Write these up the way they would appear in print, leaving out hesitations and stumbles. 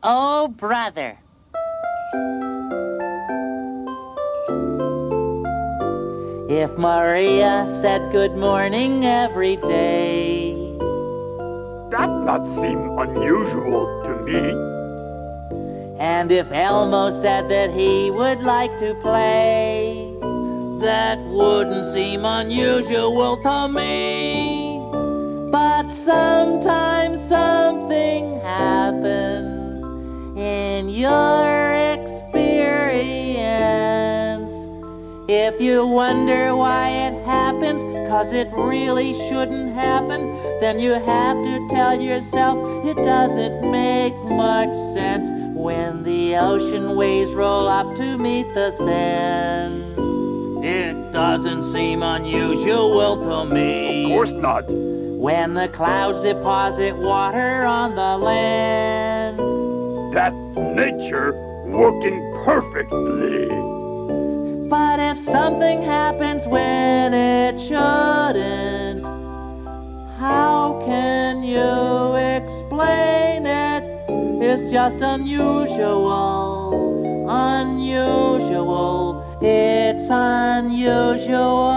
Oh, brother. If Maria said good morning every day, that not seem unusual to me. and if Elmo said that he would like to play, that wouldn't seem unusual to me. But sometimes something happens in your experience. If you wonder why it happens, 'cause it really shouldn't happen, then you have to tell yourself it doesn't make much sense when the ocean waves roll up to meet the sand. It doesn't seem unusual to me. Of course not. When the clouds deposit water on the land. That nature working perfectly. But if something happens when it shouldn't, how can you explain it? It's just unusual, unusual, it's unusual.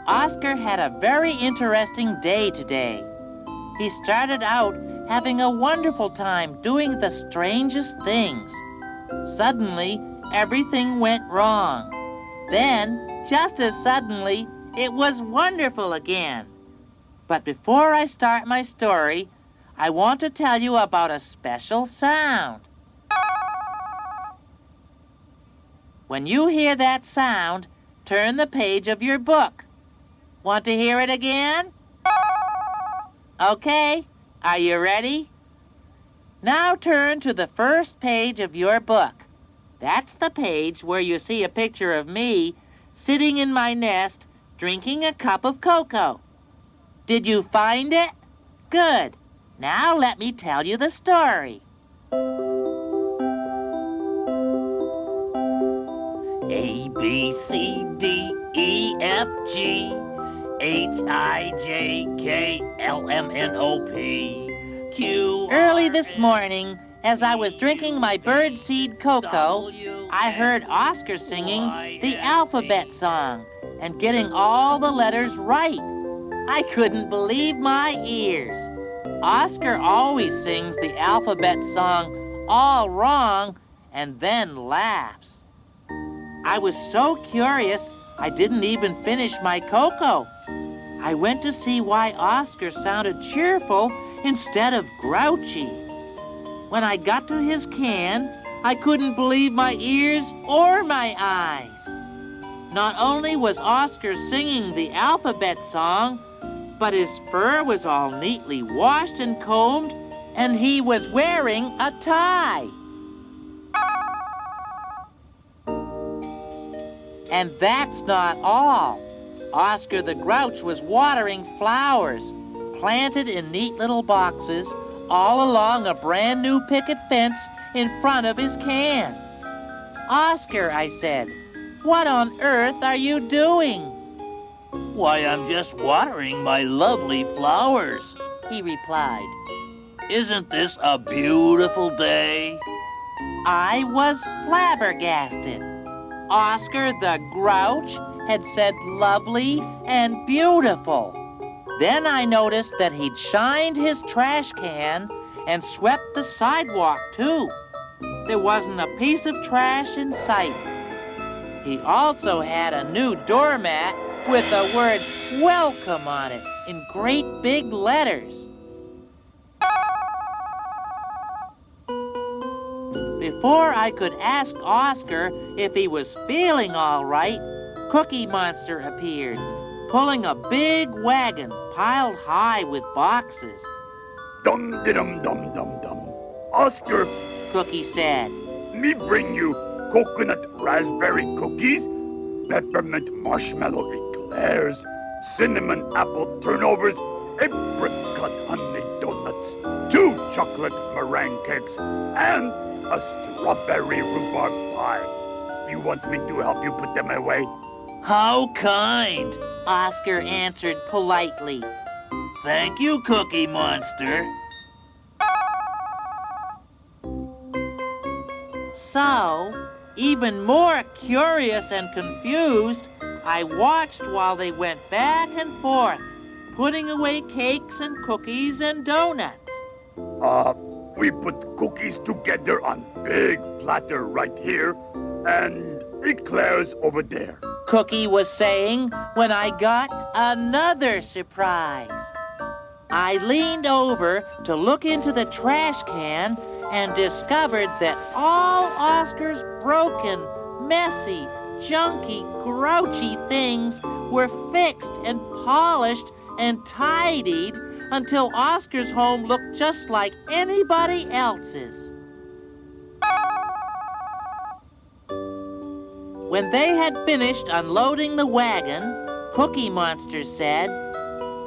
Oscar had a very interesting day today. He started out having a wonderful time doing the strangest things. Suddenly, everything went wrong. Then, just as suddenly, it was wonderful again. But before I start my story, I want to tell you about a special sound. When you hear that sound, turn the page of your book. Want to hear it again? Okay. Are you ready? Now turn to the first page of your book. That's the page where you see a picture of me sitting in my nest drinking a cup of cocoa. Did you find it? Good. Now let me tell you the story. A, B, C, D, E, F, G, H-I-J-K-L-M-N-O-P, Q. Early this morning, as I was drinking my birdseed cocoa, I heard Oscar singing the alphabet song and getting all the letters right. I couldn't believe my ears. Oscar always sings the alphabet song all wrong and then laughs. I was so curious, I didn't even finish my cocoa. I went to see why Oscar sounded cheerful instead of grouchy. When I got to his can, I couldn't believe my ears or my eyes. Not only was Oscar singing the alphabet song, but his fur was all neatly washed and combed, and he was wearing a tie. And that's not all. Oscar the Grouch was watering flowers, planted in neat little boxes, all along a brand new picket fence in front of his can. Oscar, I said, what on earth are you doing? Why, I'm just watering my lovely flowers, he replied. Isn't this a beautiful day? I was flabbergasted. Oscar the Grouch had said lovely and beautiful. Then I noticed that he'd shined his trash can and swept the sidewalk, too. There wasn't a piece of trash in sight. He also had a new doormat with the word welcome on it in great big letters. Before I could ask Oscar if he was feeling all right, Cookie Monster appeared, pulling a big wagon piled high with boxes. Dum-de-dum-dum-dum-dum. Oscar, Cookie said. me bring you coconut raspberry cookies, peppermint marshmallow eclairs, cinnamon apple turnovers, apricot honey donuts, 2 chocolate meringue cakes, and a strawberry rhubarb pie. You want me to help you put them away? How kind! Oscar answered politely. Thank you, Cookie Monster. So, even more curious and confused, I watched while they went back and forth, putting away cakes and cookies and donuts. We put cookies together on big platter right here, and eclairs over there. Cookie was saying when I got another surprise. I leaned over to look into the trash can and discovered that all Oscar's broken, messy, junky, grouchy things were fixed and polished and tidied until Oscar's home looked just like anybody else's. When they had finished unloading the wagon, Cookie Monster said,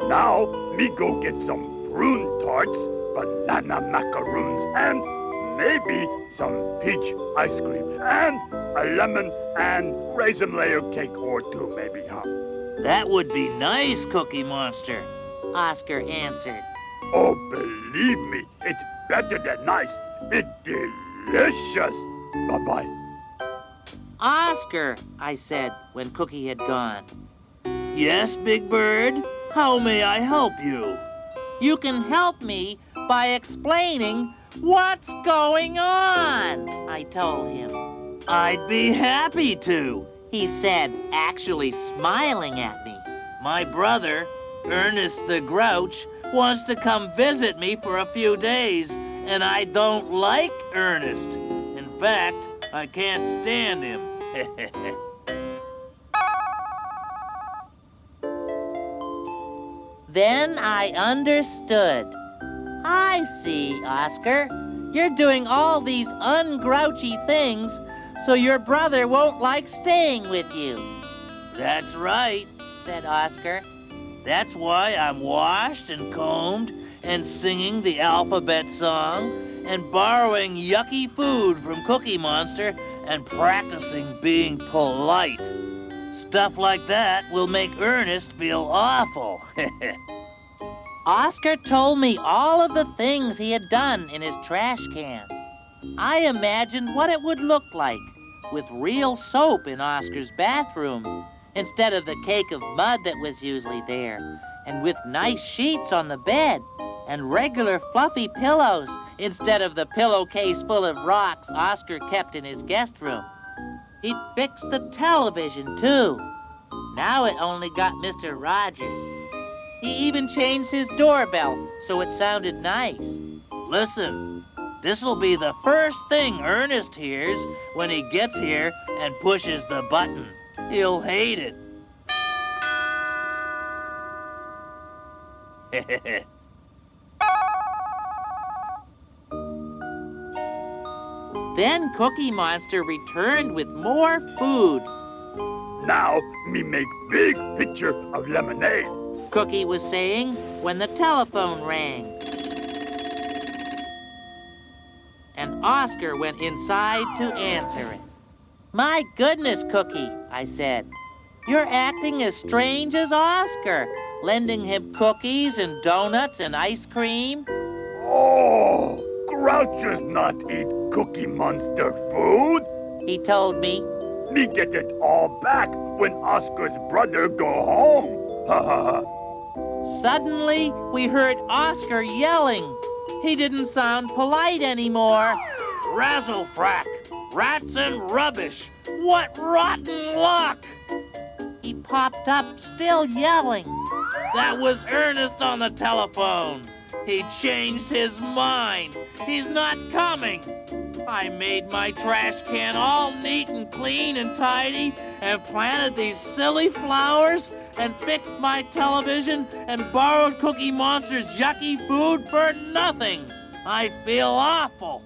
Now, me go get some prune tarts, banana macaroons, and maybe some peach ice cream, and a lemon and raisin layer cake or two, maybe, huh? That would be nice, Cookie Monster. Oscar answered. Oh, believe me, it's better than nice. It's delicious. Bye-bye. Oscar, I said when Cookie had gone. Yes, Big Bird? How may I help you? You can help me by explaining what's going on, I told him. I'd be happy to, He said, actually smiling at me. My brother, Ernest the Grouch, wants to come visit me for a few days, and I don't like Ernest. In fact, I can't stand him. Then I understood. I see, Oscar. You're doing all these ungrouchy things so your brother won't like staying with you. That's right, said Oscar. That's why I'm washed and combed and singing the alphabet song and borrowing yucky food from Cookie Monster and practicing being polite. Stuff like that will make Ernest feel awful. Oscar told me all of the things he had done in his trash can. I imagined what it would look like with real soap in Oscar's bathroom instead of the cake of mud that was usually there, and with nice sheets on the bed and regular fluffy pillows instead of the pillowcase full of rocks Oscar kept in his guest room. He'd fixed the television, too. Now it only got Mr. Rogers. He even changed his doorbell so it sounded nice. Listen, this'll be the first thing Ernest hears when he gets here and pushes the button. He'll hate it. Then Cookie Monster returned with more food. Now, me make big pitcher of lemonade. Cookie was saying when the telephone rang. And Oscar went inside to answer it. My goodness, Cookie, I said. You're acting as strange as Oscar, lending him cookies and donuts and ice cream. Oh, Grouch does not eat Cookie Monster food. He told me. Me get it all back when Oscar's brother go home. Ha ha ha. Suddenly, we heard Oscar yelling. He didn't sound polite anymore. Razzle-frack! Rats and rubbish! What rotten luck! He popped up, still yelling. That was Ernest on the telephone. He changed his mind. He's not coming. I made my trash can all neat and clean and tidy and planted these silly flowers and fixed my television and borrowed Cookie Monster's yucky food for nothing. I feel awful.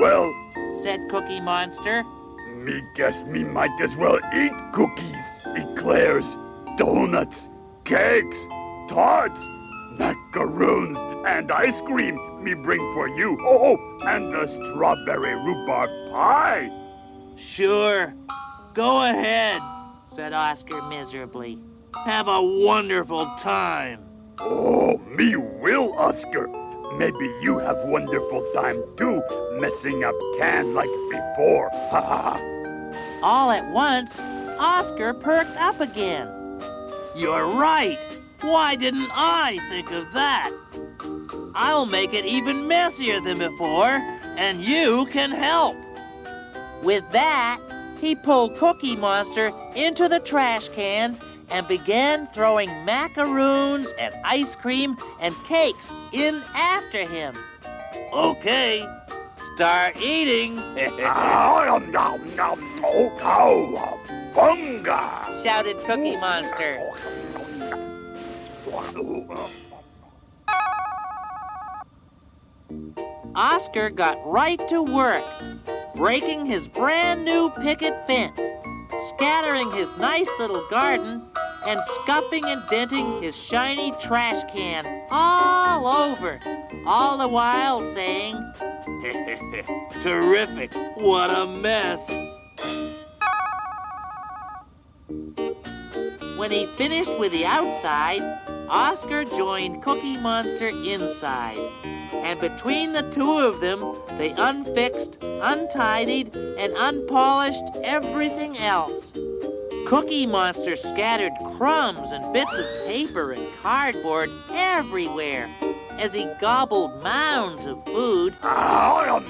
Well, said Cookie Monster. Me guess me might as well eat cookies, eclairs, donuts, cakes, tarts, macaroons, and ice cream me bring for you. Oh, and the strawberry rhubarb pie. Sure. Go ahead, said Oscar miserably. have a wonderful time. Oh, me will, Oscar. Maybe you have wonderful time too, messing up can like before. Ha ha ha. All at once, Oscar perked up again. You're right. Why didn't I think of that? I'll make it even messier than before, and you can help. With that, he pulled Cookie Monster into the trash can and began throwing macaroons and ice cream and cakes in after him. Okay, start eating. Oh, cowabunga! Shouted Cookie Monster. Oscar got right to work, breaking his brand new picket fence, scattering his nice little garden, and scuffing and denting his shiny trash can all over, all the while saying, Terrific. What a mess. When he finished with the outside, Oscar joined Cookie Monster inside. And between the two of them, they unfixed, untidied, and unpolished everything else. Cookie Monster scattered crumbs and bits of paper and cardboard everywhere as he gobbled mounds of food. Oh,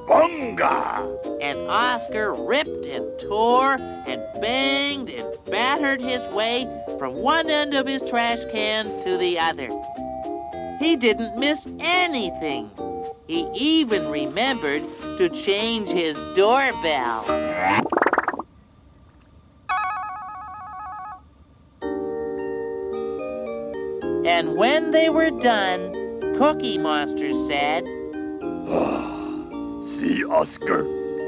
cowabunga! And Oscar ripped and tore and banged and battered his way from one end of his trash can to the other. He didn't miss anything. He even remembered to change his doorbell. And when they were done, Cookie Monster said, See, Oscar,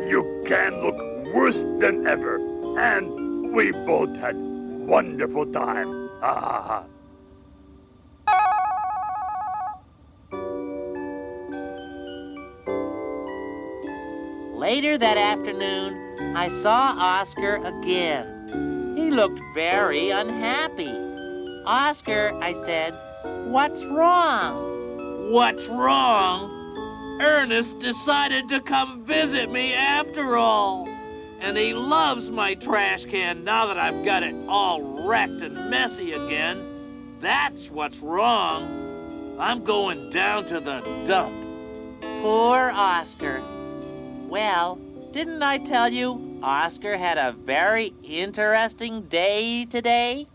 you can look worse than ever. And we both had wonderful time. Ha ha ha. Later that afternoon, I saw Oscar again. He looked very unhappy. Oscar, I said, what's wrong? What's wrong? Ernest decided to come visit me after all. And he loves my trash can now that I've got it all wrecked and messy again. That's what's wrong. I'm going down to the dump. Poor Oscar. Well, didn't I tell you Oscar had a very interesting day today?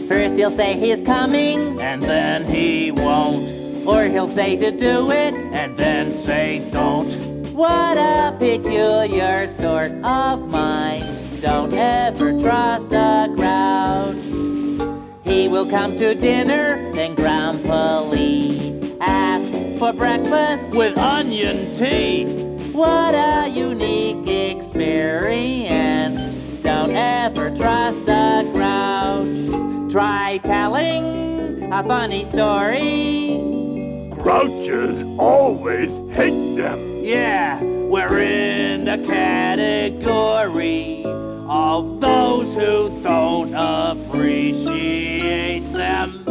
First he'll say he's coming, And then he won't. or he'll say to do it. And then say don't. What a peculiar sort of mind. Don't ever trust a grouch. He will come to dinner, then grumpily ask for breakfast With onion tea. What a unique experience. Don't ever trust a grouch. Try telling a funny story. Grouches always hate them. Yeah, we're in the category of those who don't appreciate them.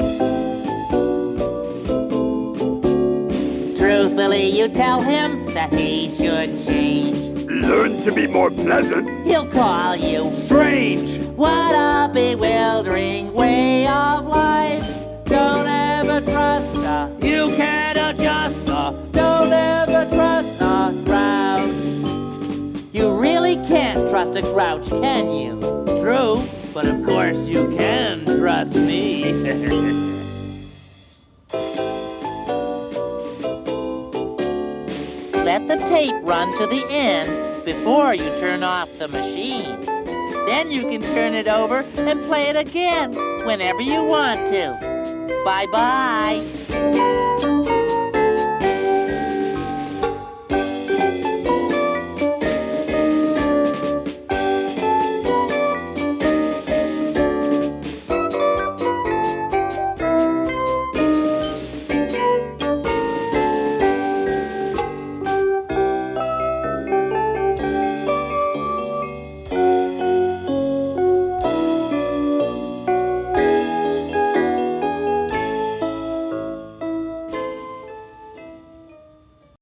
Truthfully, you tell him that he should change. Learn to be more pleasant. He'll call you Strange. What a bewildering way of life. Don't ever trust a, You can't adjust the. don't ever trust a grouch. You really can't trust a grouch, can you? True, but of course you can trust me. Let the tape run to the end before you turn off the machine. Then you can turn it over and play it again whenever you want to. Bye-bye.